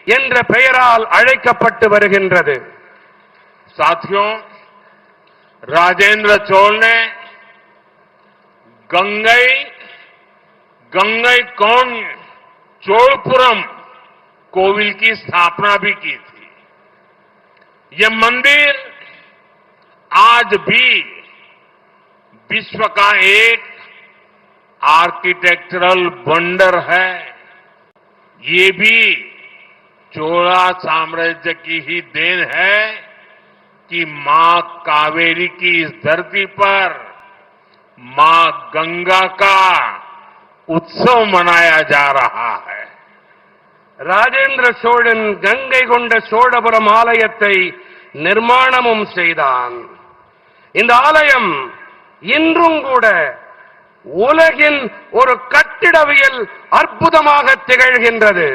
என்ற பெயரால் அழைக்கப்பட்டு வருகின்றது. साथियों, राजेंद्र चोल ने गंगईकोंड चोलपुरम कोविल की स्थापना भी की थी। यह मंदिर आज भी विश्व का एक आर्किटेक्चरल वंडर है। ये भी चोला साम्राज्य की ही देन है कि मां कावेरी की इस धरती पर मां गंगा का उत्सव मनाया जा रहा है. ராஜேந்திர சோழன் கங்கை கொண்ட சோழபுரம் ஆலயத்தை நிர்மாணமும் செய்தான். இந்த ஆலயம் இன்றும் கூட உலகின் ஒரு கட்டிடவியல் அற்புதமாக திகழ்கின்றது.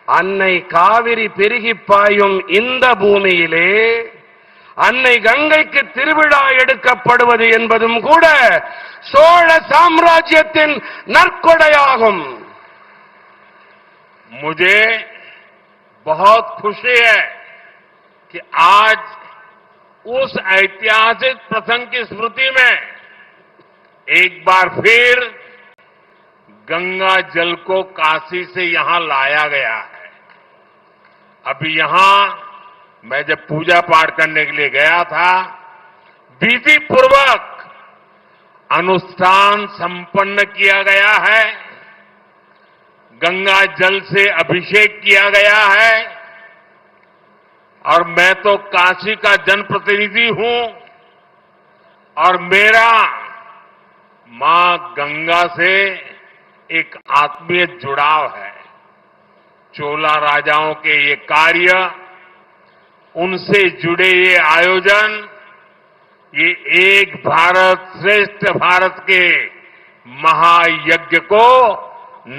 அன்னை காவிரி பெருகி பாயும் இந்த பூமியிலே அன்னை கங்கைக்கு திருவிழா எடுக்கப்படுவது என்பதும் கூட சோழ சாம்ராஜ்யத்தின் நற்கொடையாகும். मुझे बहुत खुशी है कि आज उस ऐतिहासिक प्रसंग की स्मृति में एक बार फिर गंगा जल को काशी से यहां लाया गया है. अभी यहां मैं जब पूजा पाठ करने के लिए गया था, विधि पूर्वक अनुष्ठान संपन्न किया गया है. गंगा जल से अभिषेक किया गया है और मैं तो काशी का जनप्रतिनिधि हूं और मेरा मां गंगा से एक आत्मीय जुड़ाव है. चोला राजाओं के ये कार्य, उनसे जुड़े ये आयोजन, ये एक भारत श्रेष्ठ भारत के महायज्ञ को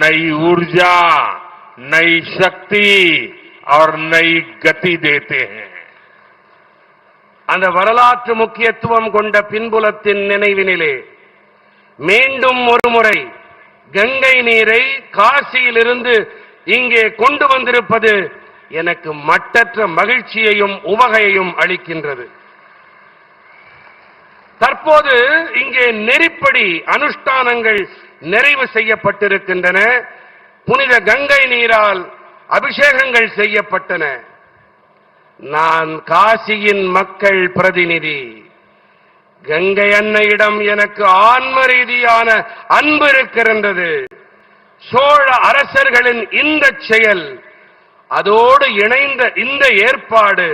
नई ऊर्जा, नई शक्ति और नई गति देते हैं. அந்த வரலாற்று முக்கியத்துவம் கொண்ட பின்புலத்தின் நினைவினிலே மீண்டும் ஒருமுறை கங்கை நீரை காசியிலிருந்து இங்கே கொண்டு வந்திருப்பது எனக்கு மட்டற்ற மகிழ்ச்சியையும் உவகையையும் அளிக்கின்றது. தற்போது இங்கே நெறிப்படி அனுஷ்டானங்கள் நிறைவு செய்யப்பட்டிருக்கின்றன. புனித கங்கை நீரால் அபிஷேகங்கள் செய்யப்பட்டன. நான் காசியின் மக்கள் பிரதிநிதி. கங்கை அன்னையிடம் எனக்கு ஆன்ம ரீதியான அன்பு இருக்கின்றது. சோழ அரசர்களின் இந்த செயல், அதோடு இணைந்த இந்த ஏற்பாடு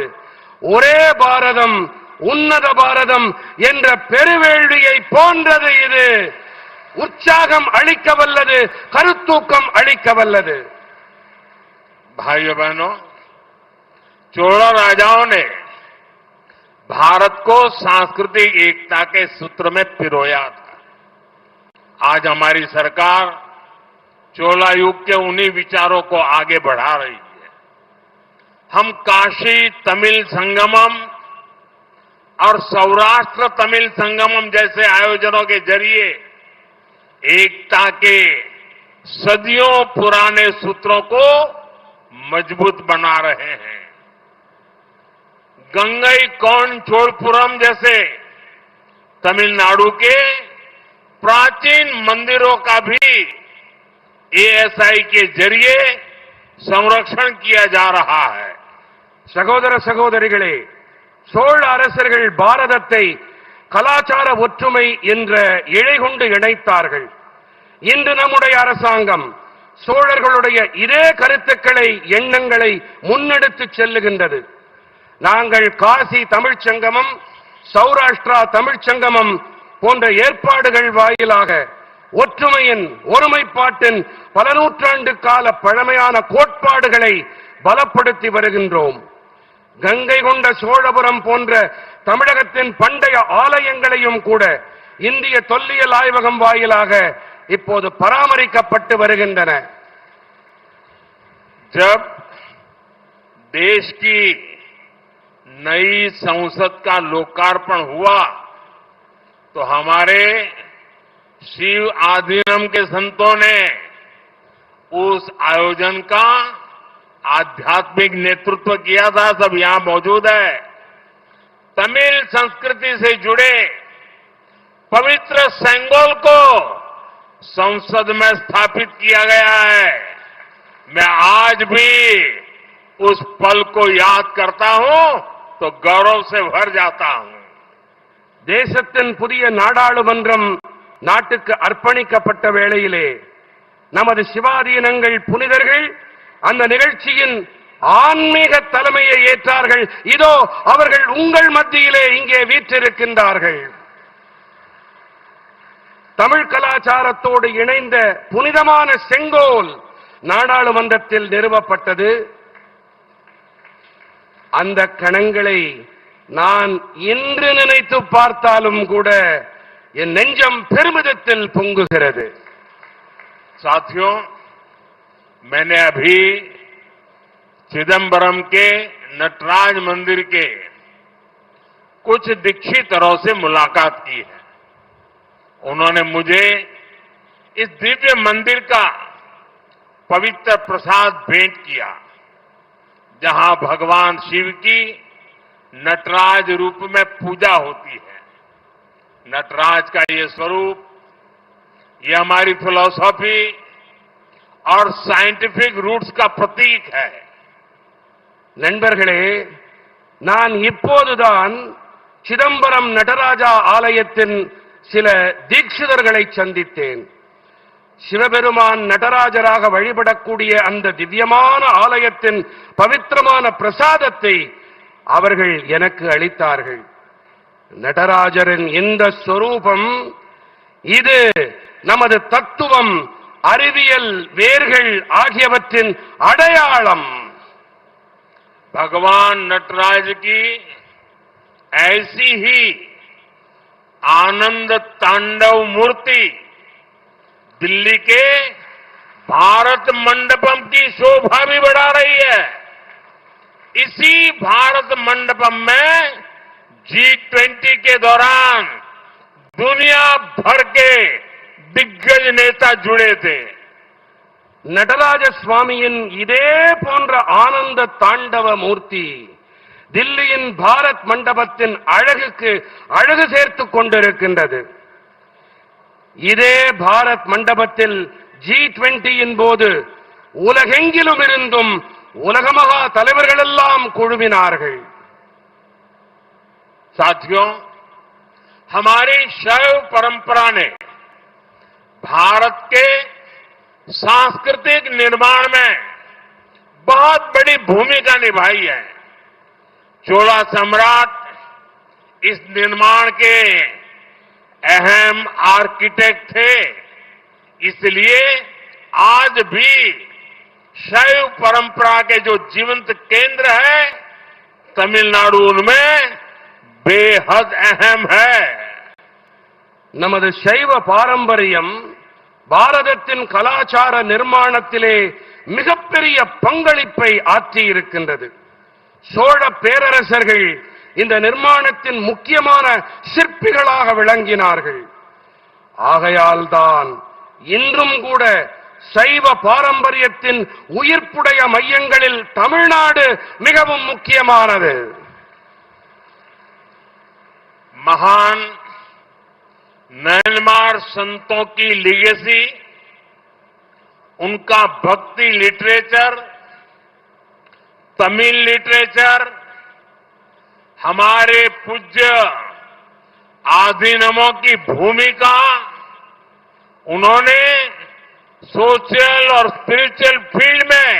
ஒரே பாரதம் உன்னத பாரதம் என்ற பெருவேள்வியை போன்றது. இது உற்சாகம் அளிக்க வல்லது, கருத்தூக்கம் அளிக்க வல்லது. भाइयों बहनों, चोला राजाओं ने भारत को सांस्कृतिक एकता के सूत्र में पिरोया था. आज हमारी सरकार चोला युग के उन्हीं विचारों को आगे बढ़ा रही है. हम काशी तमिल संगमम और सौराष्ट्र तमिल संगमम जैसे आयोजनों के जरिए एकता के सदियों पुराने सूत्रों को मजबूत बना रहे हैं. गंगईकोंड चोलपुरम जैसे तमिलनाडु के प्राचीन मंदिरों का भी एएसआई के जरिए संरक्षण किया जा रहा है. சகோதர சகோதரிகளே, சோழ அரசர்கள் பாரதத்தை கலாச்சார ஒற்றுமை என்ற இழை கொண்டு இணைத்தார்கள். இன்று நம்முடைய அரசாங்கம் சோழர்களுடைய இதே கருத்துக்களை, எண்ணங்களை முன்னெடுத்து செல்லுகின்றது. நாங்கள் காசி தமிழ்ச் சங்கமம், சௌராஷ்டிரா தமிழ்ச் சங்கமம் போன்ற ஏற்பாடுகள் வாயிலாக ஒற்றுமையின், ஒருமைப்பாட்டின் பல நூற்றாண்டு கால பழமையான கோட்பாடுகளை பலப்படுத்தி வருகின்றோம். கங்கை கொண்ட சோழபுரம் போன்ற தமிழகத்தின் பண்டைய ஆலயங்களையும் கூட இந்திய தொல்லியல் ஆய்வகம் வாயிலாக இப்போது பராமரிக்கப்பட்டு வருகின்றன. जब देश की नई संसद का लोकार्पण हुआ तो हमारे शिव आधीनम के संतों ने उस आयोजन का आध्यात्मिक नेतृत्व किया था, सब यहां मौजूद है। तमिल संस्कृति से जुड़े पवित्र सेंगोल को संसद में स्थापित किया गया है। मैं आज भी उस पल को याद करता हूं तो गौरव से भर जाता हूं। தேசத்தின் புதிய நாடாளுமன்றம் நாட்டுக்கு அர்ப்பணிக்கப்பட்ட வேளையிலே நமது சிவாதீனங்கள் புனிதர்கள் அந்த நிகழ்ச்சியின் ஆன்மீக தலைமையை ஏற்றார்கள். இதோ அவர்கள் உங்கள் மத்தியிலே இங்கே வீற்றிருக்கின்றார்கள். தமிழ் கலாச்சாரத்தோடு இணைந்த புனிதமான செங்கோல் நாடாளுமன்றத்தில் நிறுவப்பட்டது. அந்த கணங்களை நான் இன்று நினைத்து பார்த்தாலும் கூட என் நெஞ்சம் பெருமிதத்தில் பொங்குகிறது. साथियों, मैंने अभी चिदंबरम के नटराज मंदिर के कुछ दीक्षितरों से मुलाकात की है। उन्होंने मुझे इस दिव्य मंदिर का पवित्र प्रसाद भेंट किया, जहां भगवान शिव की नटराज रूप में पूजा होती है। नटराज का ये स्वरूप, ये हमारी फिलॉसफी और साइंटिफिक रूट्स का प्रतीक है। நண்பர்களே, நான் இப்போதுதான் சிதம்பரம் நடராஜா ஆலயத்தின் சில தீட்சிதர்களை சந்தித்தேன். சிவபெருமான் நடராஜராக வழிபடக்கூடிய அந்த திவ்யமான ஆலயத்தின் பவித்திரமான பிரசாதத்தை அவர்கள் எனக்கு அளித்தார்கள். நடராஜரின் இந்த ஸ்வரூபம், இது நமது தத்துவம், அறிவியல் வேர்கள் ஆகியவற்றின் அடையாளம். भगवान नटराज की ऐसी ही आनंद तांडव मूर्ति दिल्ली के भारत मंडपम की शोभा भी बढ़ा रही है। इसी भारत मंडपम में G20 के दौरान दुनिया भर के दिग्गज नेता जुड़े थे। நடராஜ சுவாமியின் இதே போன்ற ஆனந்த தாண்டவ மூர்த்தி தில்லியின் பாரத் மண்டபத்தின் அழகுக்கு அழகு சேர்த்துக் கொண்டிருக்கின்றது. இதே பாரத் மண்டபத்தில் G20 போது உலகெங்கிலும் இருந்தும் உலக மகா தலைவர்கள் எல்லாம் குழுமினார்கள். साथियों, हमारी शैव परंपरा ने भारत के सांस्कृतिक निर्माण में बहुत बड़ी भूमिका निभाई है। चोला सम्राट इस निर्माण के अहम आर्किटेक्ट थे, इसलिए आज भी शैव परंपरा के जो जीवंत केंद्र है तमिलनाडु उनमें बेहद अहम है। நமது சைவ பாரம்பரியம் பாரதத்தின் கலாச்சார நிர்மாணத்திலே மிகப்பெரிய பங்களிப்பை ஆற்றியிருக்கின்றது. சோழ பேரரசர்கள் இந்த நிர்மாணத்தின் முக்கியமான சிற்பிகளாக விளங்கினார்கள். ஆகையால்தான் இன்றும் கூட சைவ பாரம்பரியத்தின் உயிர்ப்புடைய மையங்களில் தமிழ்நாடு மிகவும் முக்கியமானது. महान म्यांमार संतों की लीगेसी, उनका भक्ति लिटरेचर, तमिल लिटरेचर, हमारे पूज्य आधीनमों की भूमिका, उन्होंने सोशल और स्पिरिचुअल फील्ड में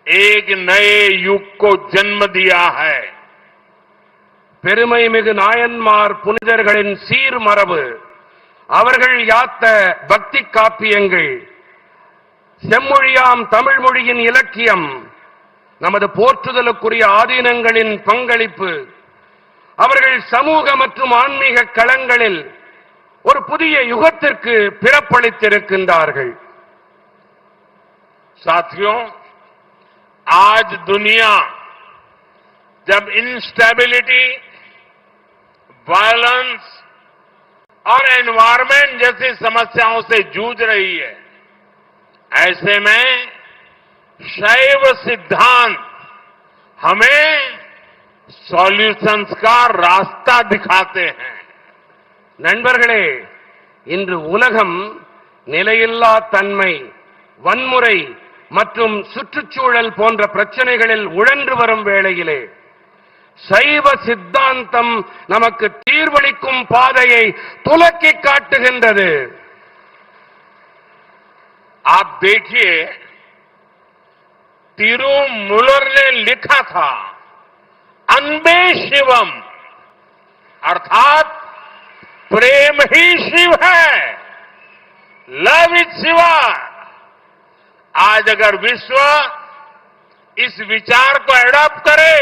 एक नए युग को जन्म दिया है. பெருமைமிகு நாயன்மார் புனிதர்களின் சீர்மரபு, அவர்கள் யாத்த பக்தி காப்பியங்கள், செம்மொழியாம் தமிழ் மொழியின் இலக்கியம், நமது போற்றுதலுக்குரிய ஆதீனங்களின் பங்களிப்பு, அவர்கள் சமூக மற்றும் ஆன்மீக களங்களில் ஒரு புதிய யுகத்திற்கு பிறப்பளித்திருக்கின்றார்கள். साथियों, आज दुनिया जब इंस्टेबिलिटी, वायलेंस और एनवायरमेंट जैसी समस्याओं से जूझ रही है, ऐसे में शैव सिद्धांत हमें सॉल्यूशंस का रास्ता दिखाते हैं। நண்பர்களே, இன்று உலகம் நிலையில்லா தன்மை, வன்முறை மற்றும் சுற்றுச்சூழல் போன்ற பிரச்சனைகளில் உழன்று வரும் வேளையிலே சைவ சித்தாந்தம் நமக்கு தீர்வளிக்கும் பாதையை துலக்கி காட்டுகின்றது. आप देखिए, तिरुमूलर ने लिखा था, अनबे शिवम, अर्थात प्रेम ही शिव है, लव इज शिवा। आज अगर विश्व इस विचार को एडॉप्ट करे